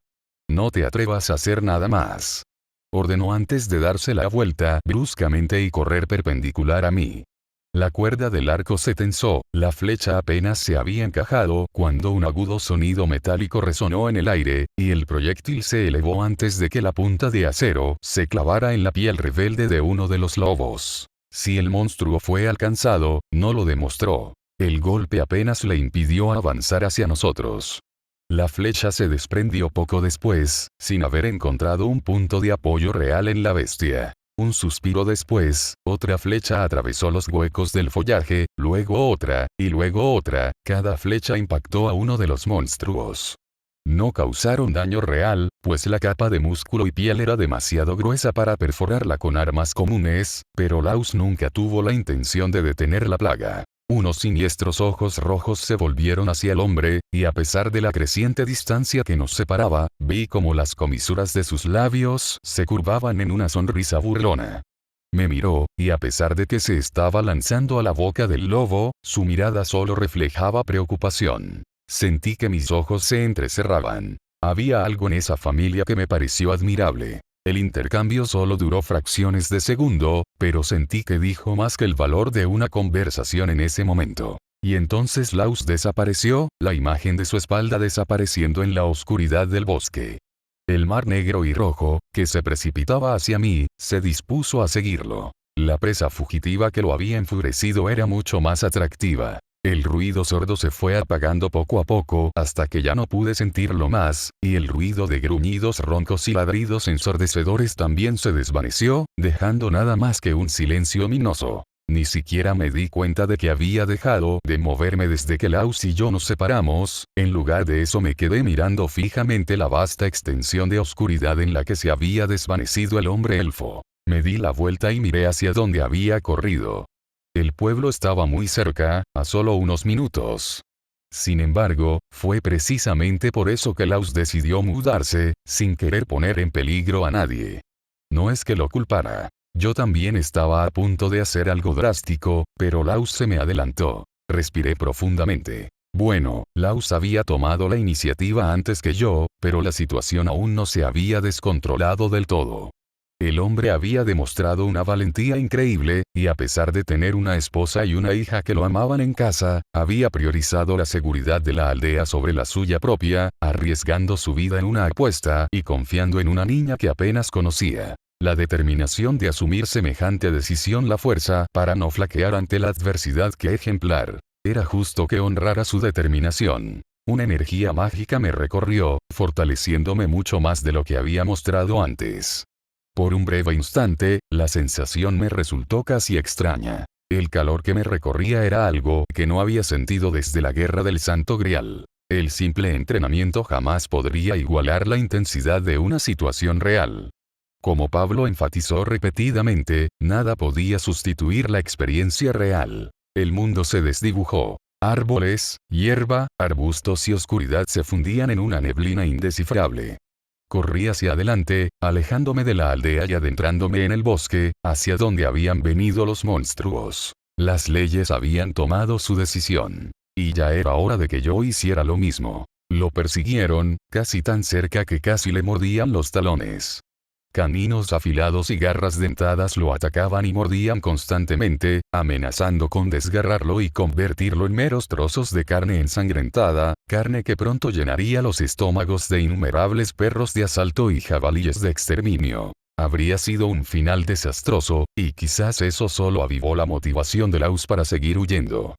No te atrevas a hacer nada más. Ordenó antes de darse la vuelta bruscamente y correr perpendicular a mí. La cuerda del arco se tensó, la flecha apenas se había encajado cuando un agudo sonido metálico resonó en el aire, y el proyectil se elevó antes de que la punta de acero se clavara en la piel rebelde de uno de los lobos. Si el monstruo fue alcanzado, no lo demostró. El golpe apenas le impidió avanzar hacia nosotros. La flecha se desprendió poco después, sin haber encontrado un punto de apoyo real en la bestia. Un suspiro después, otra flecha atravesó los huecos del follaje, luego otra, y luego otra, cada flecha impactó a uno de los monstruos. No causaron daño real, pues la capa de músculo y piel era demasiado gruesa para perforarla con armas comunes, pero Laus nunca tuvo la intención de detener la plaga. Unos siniestros ojos rojos se volvieron hacia el hombre, y a pesar de la creciente distancia que nos separaba, vi como las comisuras de sus labios se curvaban en una sonrisa burlona. Me miró, y a pesar de que se estaba lanzando a la boca del lobo, su mirada solo reflejaba preocupación. Sentí que mis ojos se entrecerraban. Había algo en esa familia que me pareció admirable. El intercambio solo duró fracciones de segundo, pero sentí que dijo más que el valor de una conversación en ese momento. Y entonces Laus desapareció, la imagen de su espalda desapareciendo en la oscuridad del bosque. El mar negro y rojo, que se precipitaba hacia mí, se dispuso a seguirlo. La presa fugitiva que lo había enfurecido era mucho más atractiva. El ruido sordo se fue apagando poco a poco hasta que ya no pude sentirlo más, y el ruido de gruñidos roncos y ladridos ensordecedores también se desvaneció, dejando nada más que un silencio ominoso. Ni siquiera me di cuenta de que había dejado de moverme desde que Laus y yo nos separamos, en lugar de eso me quedé mirando fijamente la vasta extensión de oscuridad en la que se había desvanecido el hombre elfo. Me di la vuelta y miré hacia donde había corrido. El pueblo estaba muy cerca, a solo unos minutos. Sin embargo, fue precisamente por eso que Laus decidió mudarse, sin querer poner en peligro a nadie. No es que lo culpara. Yo también estaba a punto de hacer algo drástico, pero Laus se me adelantó. Respiré profundamente. Bueno, Laus había tomado la iniciativa antes que yo, pero la situación aún no se había descontrolado del todo. El hombre había demostrado una valentía increíble, y a pesar de tener una esposa y una hija que lo amaban en casa, había priorizado la seguridad de la aldea sobre la suya propia, arriesgando su vida en una apuesta y confiando en una niña que apenas conocía. La determinación de asumir semejante decisión, la fuerza para no flaquear ante la adversidad que ejemplar. Era justo que honrara su determinación. Una energía mágica me recorrió, fortaleciéndome mucho más de lo que había mostrado antes. Por un breve instante, la sensación me resultó casi extraña. El calor que me recorría era algo que no había sentido desde la Guerra del Santo Grial. El simple entrenamiento jamás podría igualar la intensidad de una situación real. Como Pablo enfatizó repetidamente, nada podía sustituir la experiencia real. El mundo se desdibujó. Árboles, hierba, arbustos y oscuridad se fundían en una neblina indescifrable. Corrí hacia adelante, alejándome de la aldea y adentrándome en el bosque, hacia donde habían venido los monstruos. Las leyes habían tomado su decisión. Y ya era hora de que yo hiciera lo mismo. Lo persiguieron, casi tan cerca que casi le mordían los talones. Caninos afilados y garras dentadas lo atacaban y mordían constantemente, amenazando con desgarrarlo y convertirlo en meros trozos de carne ensangrentada, carne que pronto llenaría los estómagos de innumerables perros de asalto y jabalíes de exterminio. Habría sido un final desastroso, y quizás eso solo avivó la motivación de Laus para seguir huyendo.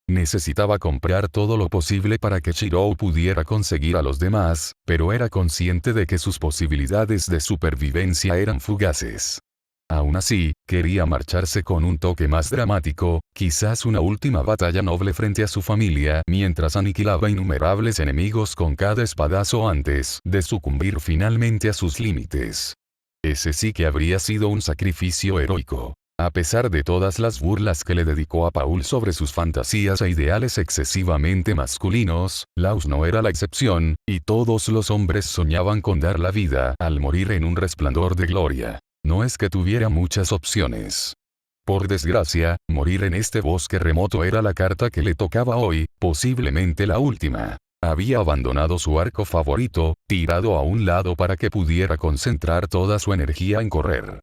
Necesitaba comprar todo lo posible para que Shirou pudiera conseguir a los demás, pero era consciente de que sus posibilidades de supervivencia eran fugaces. Aún así, quería marcharse con un toque más dramático, quizás una última batalla noble frente a su familia mientras aniquilaba innumerables enemigos con cada espadazo antes de sucumbir finalmente a sus límites. Ese sí que habría sido un sacrificio heroico. A pesar de todas las burlas que le dedicó a Paul sobre sus fantasías e ideales excesivamente masculinos, Laus no era la excepción, y todos los hombres soñaban con dar la vida al morir en un resplandor de gloria. No es que tuviera muchas opciones. Por desgracia, morir en este bosque remoto era la carta que le tocaba hoy, posiblemente la última. Había abandonado su arco favorito, tirado a un lado para que pudiera concentrar toda su energía en correr.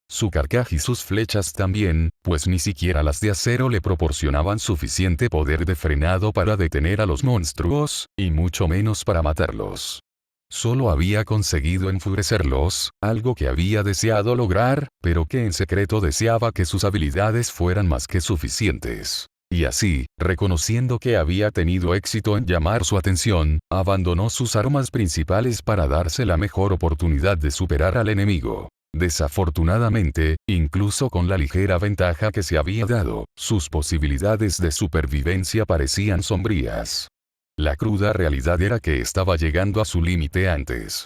Su carcaj y sus flechas también, pues ni siquiera las de acero le proporcionaban suficiente poder de frenado para detener a los monstruos, y mucho menos para matarlos. Solo había conseguido enfurecerlos, algo que había deseado lograr, pero que en secreto deseaba que sus habilidades fueran más que suficientes. Y así, reconociendo que había tenido éxito en llamar su atención, abandonó sus armas principales para darse la mejor oportunidad de superar al enemigo. Desafortunadamente, incluso con la ligera ventaja que se había dado, sus posibilidades de supervivencia parecían sombrías. La cruda realidad era que estaba llegando a su límite antes.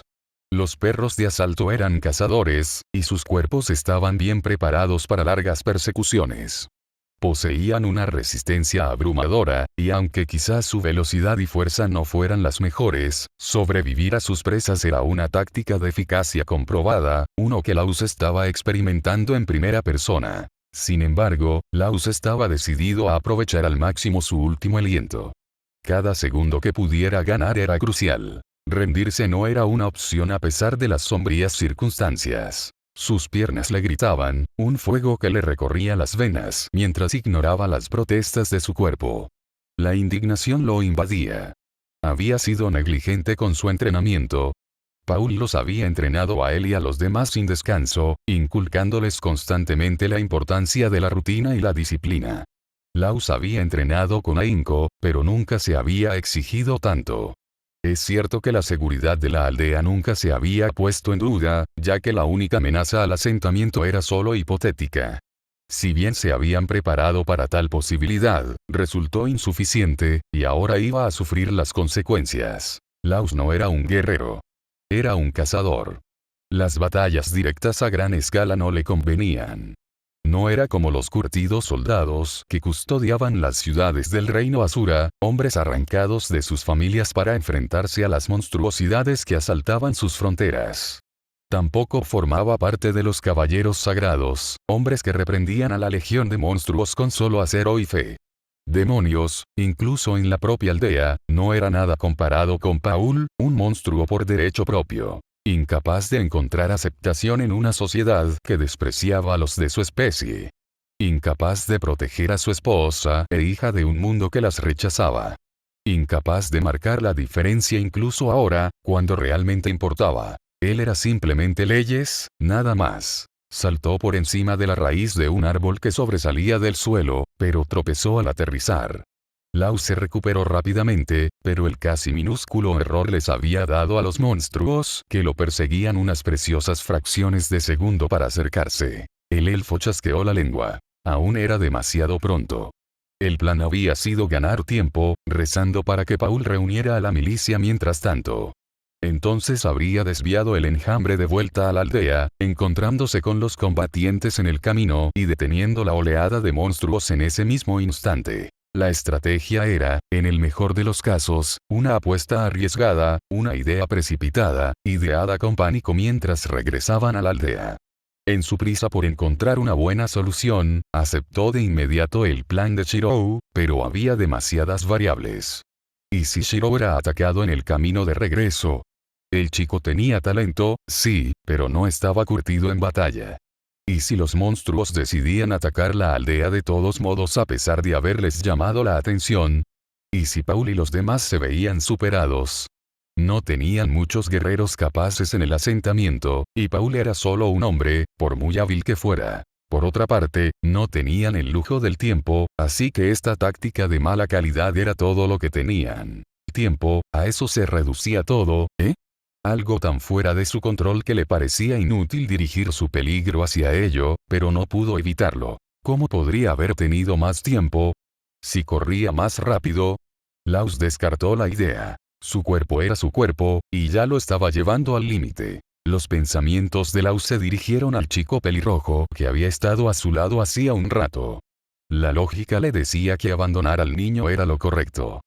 Los perros de asalto eran cazadores, y sus cuerpos estaban bien preparados para largas persecuciones. Poseían una resistencia abrumadora, y aunque quizás su velocidad y fuerza no fueran las mejores, sobrevivir a sus presas era una táctica de eficacia comprobada, uno que Laus estaba experimentando en primera persona. Sin embargo, Laus estaba decidido a aprovechar al máximo su último aliento. Cada segundo que pudiera ganar era crucial. Rendirse no era una opción a pesar de las sombrías circunstancias. Sus piernas le gritaban, un fuego que le recorría las venas mientras ignoraba las protestas de su cuerpo. La indignación lo invadía. Había sido negligente con su entrenamiento. Paul los había entrenado a él y a los demás sin descanso, inculcándoles constantemente la importancia de la rutina y la disciplina. Laus había entrenado con ahínco, pero nunca se había exigido tanto. Es cierto que la seguridad de la aldea nunca se había puesto en duda, ya que la única amenaza al asentamiento era solo hipotética. Si bien se habían preparado para tal posibilidad, resultó insuficiente, y ahora iba a sufrir las consecuencias. Laus no era un guerrero. Era un cazador. Las batallas directas a gran escala no le convenían. No era como los curtidos soldados que custodiaban las ciudades del reino Asura, hombres arrancados de sus familias para enfrentarse a las monstruosidades que asaltaban sus fronteras. Tampoco formaba parte de los caballeros sagrados, hombres que reprendían a la legión de monstruos con solo acero y fe. Demonios, incluso en la propia aldea, no era nada comparado con Paul, un monstruo por derecho propio. Incapaz de encontrar aceptación en una sociedad que despreciaba a los de su especie. Incapaz de proteger a su esposa e hija de un mundo que las rechazaba. Incapaz de marcar la diferencia incluso ahora, cuando realmente importaba. Él era simplemente leyes, nada más. Saltó por encima de la raíz de un árbol que sobresalía del suelo, pero tropezó al aterrizar. Lau se recuperó rápidamente, pero el casi minúsculo error les había dado a los monstruos que lo perseguían unas preciosas fracciones de segundo para acercarse. El elfo chasqueó la lengua. Aún era demasiado pronto. El plan había sido ganar tiempo, rezando para que Paul reuniera a la milicia mientras tanto. Entonces habría desviado el enjambre de vuelta a la aldea, encontrándose con los combatientes en el camino y deteniendo la oleada de monstruos en ese mismo instante. La estrategia era, en el mejor de los casos, una apuesta arriesgada, una idea precipitada, ideada con pánico mientras regresaban a la aldea. En su prisa por encontrar una buena solución, aceptó de inmediato el plan de Shirou, pero había demasiadas variables. ¿Y si Shirou era atacado en el camino de regreso? El chico tenía talento, sí, pero no estaba curtido en batalla. ¿Y si los monstruos decidían atacar la aldea de todos modos a pesar de haberles llamado la atención? ¿Y si Paul y los demás se veían superados? No tenían muchos guerreros capaces en el asentamiento, y Paul era solo un hombre, por muy hábil que fuera. Por otra parte, no tenían el lujo del tiempo, así que esta táctica de mala calidad era todo lo que tenían. Tiempo, a eso se reducía todo, ¿eh? Algo tan fuera de su control que le parecía inútil dirigir su peligro hacia ello, pero no pudo evitarlo. ¿Cómo podría haber tenido más tiempo? Si corría más rápido. Laus descartó la idea. Su cuerpo era su cuerpo, y ya lo estaba llevando al límite. Los pensamientos de Laus se dirigieron al chico pelirrojo que había estado a su lado hacía un rato. La lógica le decía que abandonar al niño era lo correcto.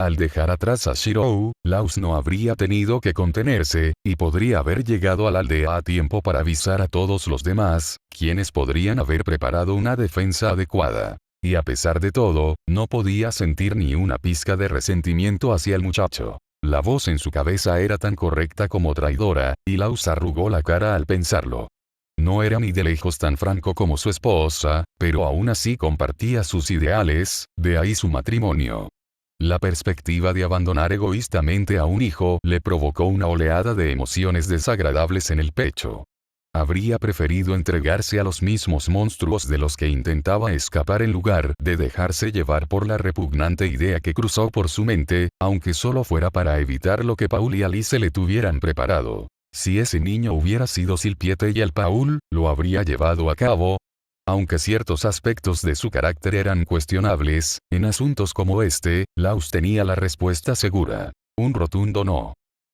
Al dejar atrás a Shirou, Laus no habría tenido que contenerse, y podría haber llegado a la aldea a tiempo para avisar a todos los demás, quienes podrían haber preparado una defensa adecuada. Y a pesar de todo, no podía sentir ni una pizca de resentimiento hacia el muchacho. La voz en su cabeza era tan correcta como traidora, y Laus arrugó la cara al pensarlo. No era ni de lejos tan franco como su esposa, pero aún así compartía sus ideales, de ahí su matrimonio. La perspectiva de abandonar egoístamente a un hijo le provocó una oleada de emociones desagradables en el pecho. Habría preferido entregarse a los mismos monstruos de los que intentaba escapar en lugar de dejarse llevar por la repugnante idea que cruzó por su mente, aunque solo fuera para evitar lo que Paul y Alice le tuvieran preparado. Si ese niño hubiera sido Silpiete y el Paul, lo habría llevado a cabo. Aunque ciertos aspectos de su carácter eran cuestionables, en asuntos como este, Laus tenía la respuesta segura. Un rotundo no.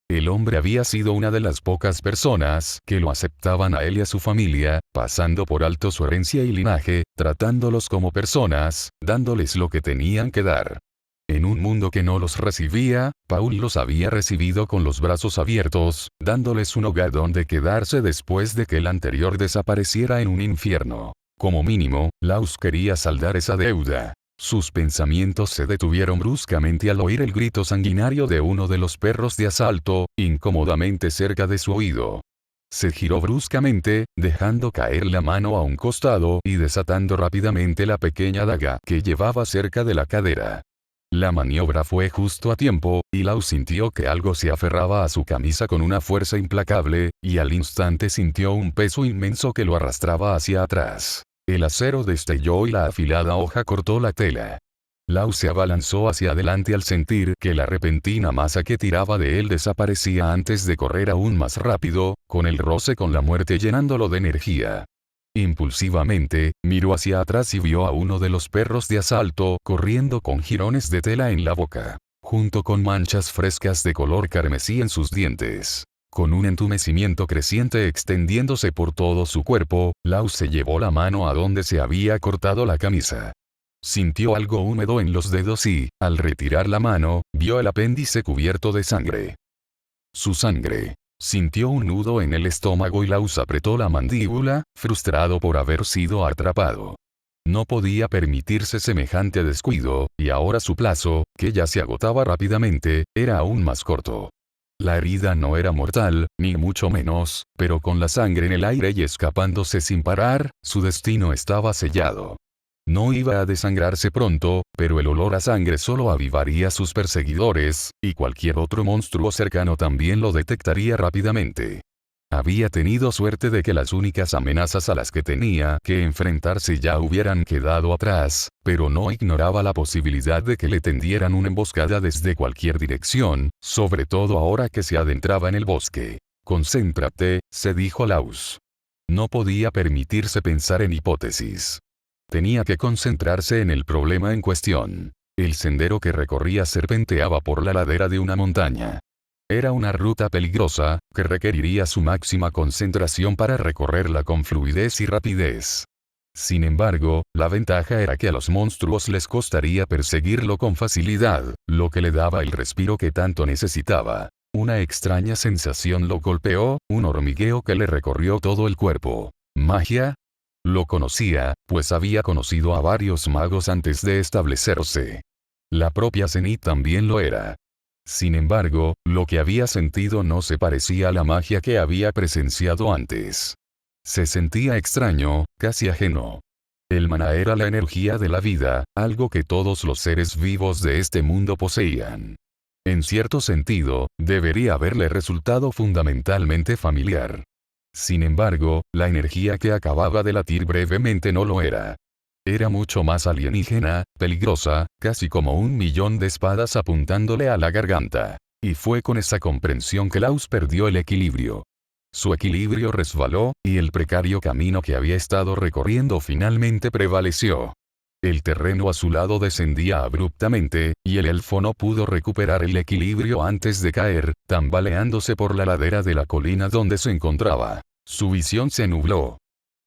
El hombre había sido una de las pocas personas que lo aceptaban a él y a su familia, pasando por alto su herencia y linaje, tratándolos como personas, dándoles lo que tenían que dar. En un mundo que no los recibía, Paul los había recibido con los brazos abiertos, dándoles un hogar donde quedarse después de que el anterior desapareciera en un infierno. Como mínimo, Laus quería saldar esa deuda. Sus pensamientos se detuvieron bruscamente al oír el grito sanguinario de uno de los perros de asalto, incómodamente cerca de su oído. Se giró bruscamente, dejando caer la mano a un costado y desatando rápidamente la pequeña daga que llevaba cerca de la cadera. La maniobra fue justo a tiempo, y Laus sintió que algo se aferraba a su camisa con una fuerza implacable, y al instante sintió un peso inmenso que lo arrastraba hacia atrás. El acero destelló y la afilada hoja cortó la tela. Laus se abalanzó hacia adelante al sentir que la repentina masa que tiraba de él desaparecía antes de correr aún más rápido, con el roce con la muerte llenándolo de energía. Impulsivamente, miró hacia atrás y vio a uno de los perros de asalto corriendo con jirones de tela en la boca, junto con manchas frescas de color carmesí en sus dientes. Con un entumecimiento creciente extendiéndose por todo su cuerpo, Laus se llevó la mano a donde se había cortado la camisa. Sintió algo húmedo en los dedos y, al retirar la mano, vio el apéndice cubierto de sangre. Su sangre. Sintió un nudo en el estómago y Laus apretó la mandíbula, frustrado por haber sido atrapado. No podía permitirse semejante descuido, y ahora su plazo, que ya se agotaba rápidamente, era aún más corto. La herida no era mortal, ni mucho menos, pero con la sangre en el aire y escapándose sin parar, su destino estaba sellado. No iba a desangrarse pronto, pero el olor a sangre solo avivaría a sus perseguidores, y cualquier otro monstruo cercano también lo detectaría rápidamente. Había tenido suerte de que las únicas amenazas a las que tenía que enfrentarse ya hubieran quedado atrás, pero no ignoraba la posibilidad de que le tendieran una emboscada desde cualquier dirección, sobre todo ahora que se adentraba en el bosque. «Concéntrate», se dijo Laus. No podía permitirse pensar en hipótesis. Tenía que concentrarse en el problema en cuestión. El sendero que recorría serpenteaba por la ladera de una montaña. Era una ruta peligrosa, que requeriría su máxima concentración para recorrerla con fluidez y rapidez. Sin embargo, la ventaja era que a los monstruos les costaría perseguirlo con facilidad, lo que le daba el respiro que tanto necesitaba. Una extraña sensación lo golpeó, un hormigueo que le recorrió todo el cuerpo. ¿Magia? Lo conocía, pues había conocido a varios magos antes de establecerse. La propia Zenith también lo era. Sin embargo, lo que había sentido no se parecía a la magia que había presenciado antes. Se sentía extraño, casi ajeno. El maná era la energía de la vida, algo que todos los seres vivos de este mundo poseían. En cierto sentido, debería haberle resultado fundamentalmente familiar. Sin embargo, la energía que acababa de latir brevemente no lo era. Era mucho más alienígena, peligrosa, casi como un millón de espadas apuntándole a la garganta. Y fue con esa comprensión que Laus perdió el equilibrio. Su equilibrio resbaló, y el precario camino que había estado recorriendo finalmente prevaleció. El terreno a su lado descendía abruptamente, y el elfo no pudo recuperar el equilibrio antes de caer, tambaleándose por la ladera de la colina donde se encontraba. Su visión se nubló.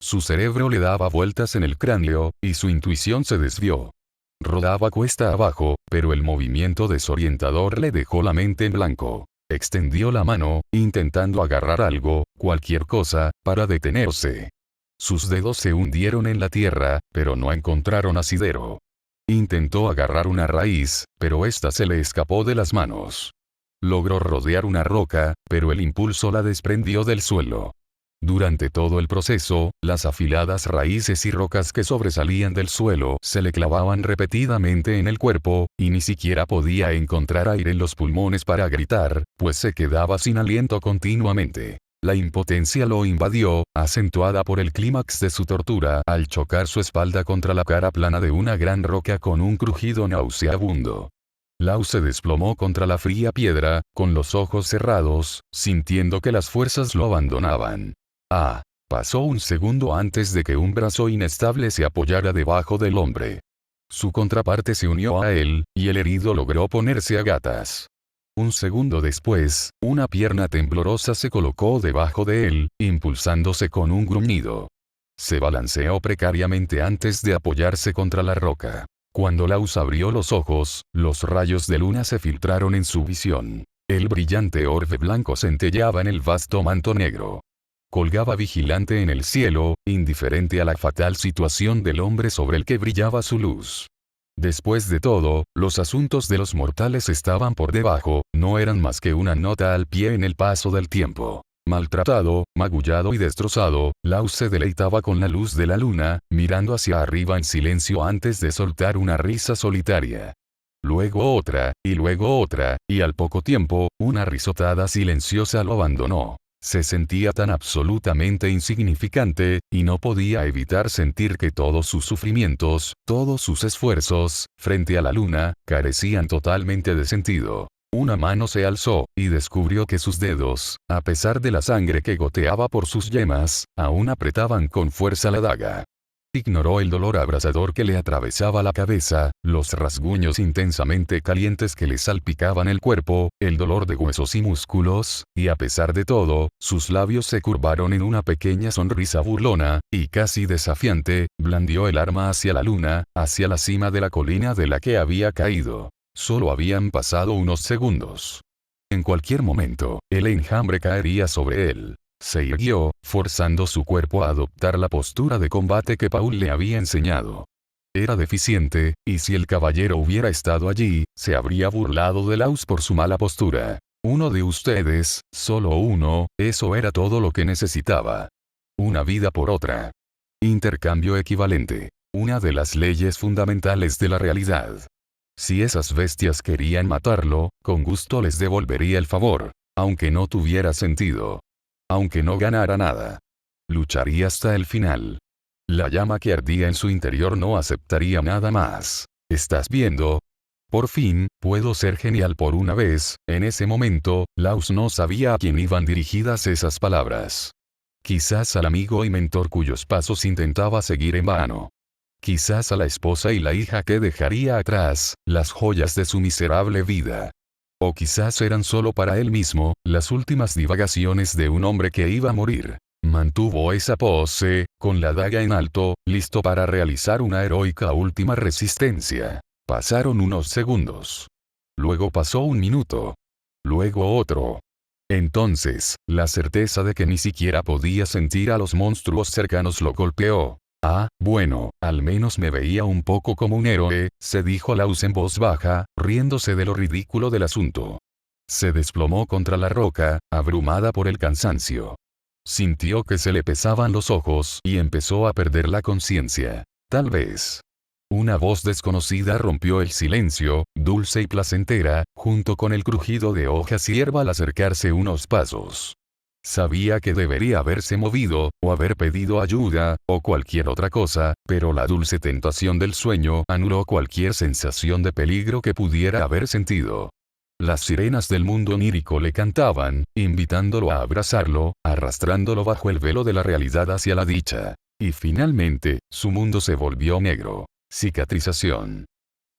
Su cerebro le daba vueltas en el cráneo, y su intuición se desvió. Rodaba cuesta abajo, pero el movimiento desorientador le dejó la mente en blanco. Extendió la mano, intentando agarrar algo, cualquier cosa, para detenerse. Sus dedos se hundieron en la tierra, pero no encontraron asidero. Intentó agarrar una raíz, pero ésta se le escapó de las manos. Logró rodear una roca, pero el impulso la desprendió del suelo. Durante todo el proceso, las afiladas raíces y rocas que sobresalían del suelo se le clavaban repetidamente en el cuerpo, y ni siquiera podía encontrar aire en los pulmones para gritar, pues se quedaba sin aliento continuamente. La impotencia lo invadió, acentuada por el clímax de su tortura al chocar su espalda contra la cara plana de una gran roca con un crujido nauseabundo. Laus se desplomó contra la fría piedra, con los ojos cerrados, sintiendo que las fuerzas lo abandonaban. Pasó un segundo antes de que un brazo inestable se apoyara debajo del hombre. Su contraparte se unió a él, y el herido logró ponerse a gatas. Un segundo después, una pierna temblorosa se colocó debajo de él, impulsándose con un gruñido. Se balanceó precariamente antes de apoyarse contra la roca. Cuando Laus abrió los ojos, los rayos de luna se filtraron en su visión. El brillante orbe blanco centelleaba en el vasto manto negro. Colgaba vigilante en el cielo, indiferente a la fatal situación del hombre sobre el que brillaba su luz. Después de todo, los asuntos de los mortales estaban por debajo, no eran más que una nota al pie en el paso del tiempo. Maltratado, magullado y destrozado, Laus se deleitaba con la luz de la luna, mirando hacia arriba en silencio antes de soltar una risa solitaria. Luego otra, y al poco tiempo, una risotada silenciosa lo abandonó. Se sentía tan absolutamente insignificante, y no podía evitar sentir que todos sus sufrimientos, todos sus esfuerzos, frente a la luna, carecían totalmente de sentido. Una mano se alzó, y descubrió que sus dedos, a pesar de la sangre que goteaba por sus yemas, aún apretaban con fuerza la daga. Ignoró el dolor abrasador que le atravesaba la cabeza, los rasguños intensamente calientes que le salpicaban el cuerpo, el dolor de huesos y músculos, y a pesar de todo, sus labios se curvaron en una pequeña sonrisa burlona, y casi desafiante, blandió el arma hacia la luna, hacia la cima de la colina de la que había caído. Solo habían pasado unos segundos. En cualquier momento, el enjambre caería sobre él. Se irguió, forzando su cuerpo a adoptar la postura de combate que Paul le había enseñado. Era deficiente, y si el caballero hubiera estado allí, se habría burlado de Laus por su mala postura. Uno de ustedes, solo uno, eso era todo lo que necesitaba. Una vida por otra. Intercambio equivalente. Una de las leyes fundamentales de la realidad. Si esas bestias querían matarlo, con gusto les devolvería el favor, aunque no tuviera sentido. Aunque no ganara nada. Lucharía hasta el final. La llama que ardía en su interior no aceptaría nada más. ¿Estás viendo? Por fin, puedo ser genial por una vez. En ese momento, Laus no sabía a quién iban dirigidas esas palabras. Quizás al amigo y mentor cuyos pasos intentaba seguir en vano. Quizás a la esposa y la hija que dejaría atrás, las joyas de su miserable vida. O quizás eran solo para él mismo, las últimas divagaciones de un hombre que iba a morir. Mantuvo esa pose, con la daga en alto, listo para realizar una heroica última resistencia. Pasaron unos segundos. Luego pasó un minuto. Luego otro. Entonces, la certeza de que ni siquiera podía sentir a los monstruos cercanos lo golpeó. Ah, bueno, al menos me veía un poco como un héroe, se dijo Laus en voz baja, riéndose de lo ridículo del asunto. Se desplomó contra la roca, abrumada por el cansancio. Sintió que se le pesaban los ojos y empezó a perder la conciencia. Tal vez. Una voz desconocida rompió el silencio, dulce y placentera, junto con el crujido de hojas y hierba al acercarse unos pasos. Sabía que debería haberse movido, o haber pedido ayuda, o cualquier otra cosa, pero la dulce tentación del sueño anuló cualquier sensación de peligro que pudiera haber sentido. Las sirenas del mundo onírico le cantaban, invitándolo a abrazarlo, arrastrándolo bajo el velo de la realidad hacia la dicha. Y finalmente, su mundo se volvió negro. Cicatrización.